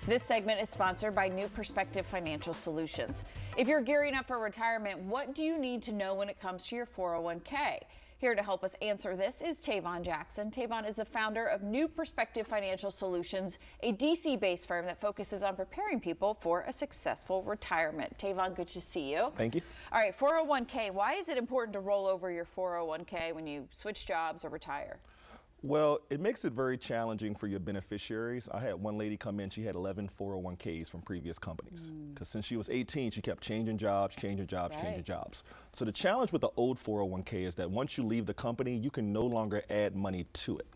This segment is sponsored by New Perspective Financial Solutions. If you're gearing up for retirement, what do you need to know when it comes to your 401k? Here to help us answer this is Tavon Jackson. Tavon is the founder of New Perspective Financial Solutions, a DC-based firm that focuses on preparing people for a successful retirement. Tavon, good to see you. Thank you. All right, 401k. Why is it important to roll over your 401k when you switch jobs or retire? Well, it makes it very challenging for your beneficiaries. I had one lady come in, she had 11 401ks from previous companies. Because since she was 18, she kept changing jobs, changing jobs. So the challenge with the old 401k is that once you leave the company, you can no longer add money to it.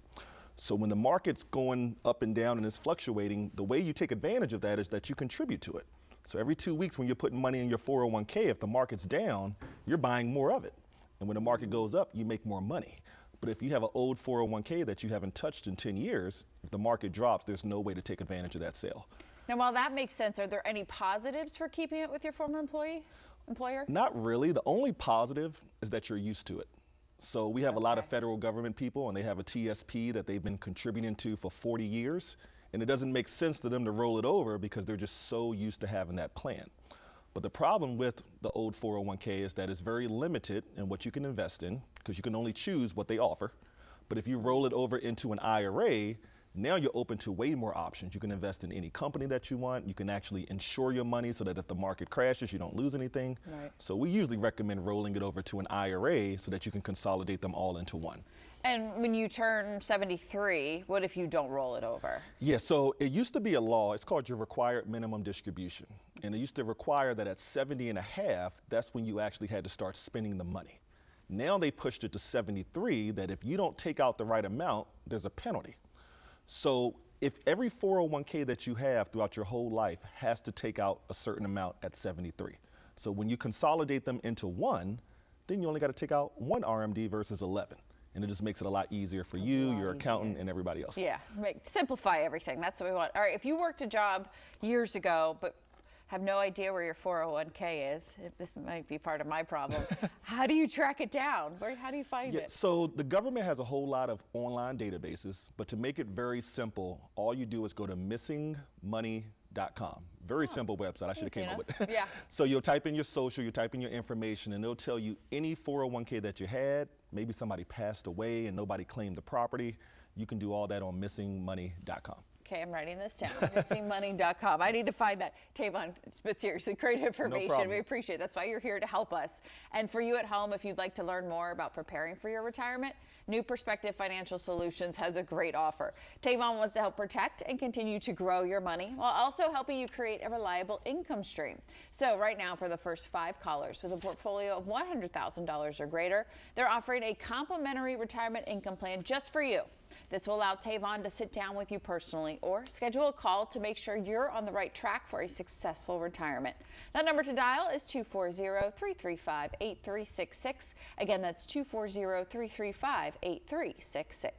So when the market's going up and down and it's fluctuating, the way you take advantage of that is that you contribute to it. So every 2 weeks when you're putting money in your 401k, if the market's down, you're buying more of it. And when the market goes up, you make more money. But if you have an old 401k that you haven't touched in 10 years, if the market drops, there's no way to take advantage of that sale. Now, while that makes sense, are there any positives for keeping it with your former employer? Not really. The only positive is that you're used to it. So we have a lot of federal government people, and they have a TSP that they've been contributing to for 40 years. And it doesn't make sense to them to roll it over because they're just so used to having that plan. But the problem with the old 401k is that it's very limited in what you can invest in because you can only choose what they offer. But if you roll it over into an IRA, now you're open to way more options. You can invest in any company that you want. You can actually insure your money so that if the market crashes, you don't lose anything. Right. So we usually recommend rolling it over to an IRA so that you can consolidate them all into one. And when you turn 73, what if you don't roll it over? Yeah, so it used to be a law. It's called your required minimum distribution. And it used to require that at 70 and a half, that's when you actually had to start spending the money. Now they pushed it to 73, that if you don't take out the right amount, there's a penalty. So if every 401k that you have throughout your whole life has to take out a certain amount at 73. So when you consolidate them into one, then you only got to take out one RMD versus 11. And it just makes it a lot easier for you, your accountant, and everybody else. Yeah, simplify everything. That's what we want. All right, if you worked a job years ago, but have no idea where your 401k is, this might be part of my problem, how do you track it down? How do you find it? So the government has a whole lot of online databases, but to make it very simple, all you do is go to missingmoney.com. Very simple website. I should have came up with it. Yeah. So you'll type in your social, you type in your information, and it'll tell you any 401k that you had. Maybe somebody passed away and nobody claimed the property. You can do all that on missingmoney.com. Okay, I'm writing this down. Missingmoney.com. I need to find that. Tavon, but seriously, great information. No problem. We appreciate it. That's why you're here to help us. And for you at home, if you'd like to learn more about preparing for your retirement, New Perspective Financial Solutions has a great offer. Tavon wants to help protect and continue to grow your money while also helping you create a reliable income stream. So right now, for the first 5 callers with a portfolio of $100,000 or greater, they're offering a complimentary retirement income plan just for you. This will allow Tavon to sit down with you personally or schedule a call to make sure you're on the right track for a successful retirement. That number to dial is 240-335-8366. Again, that's 240-335-8366.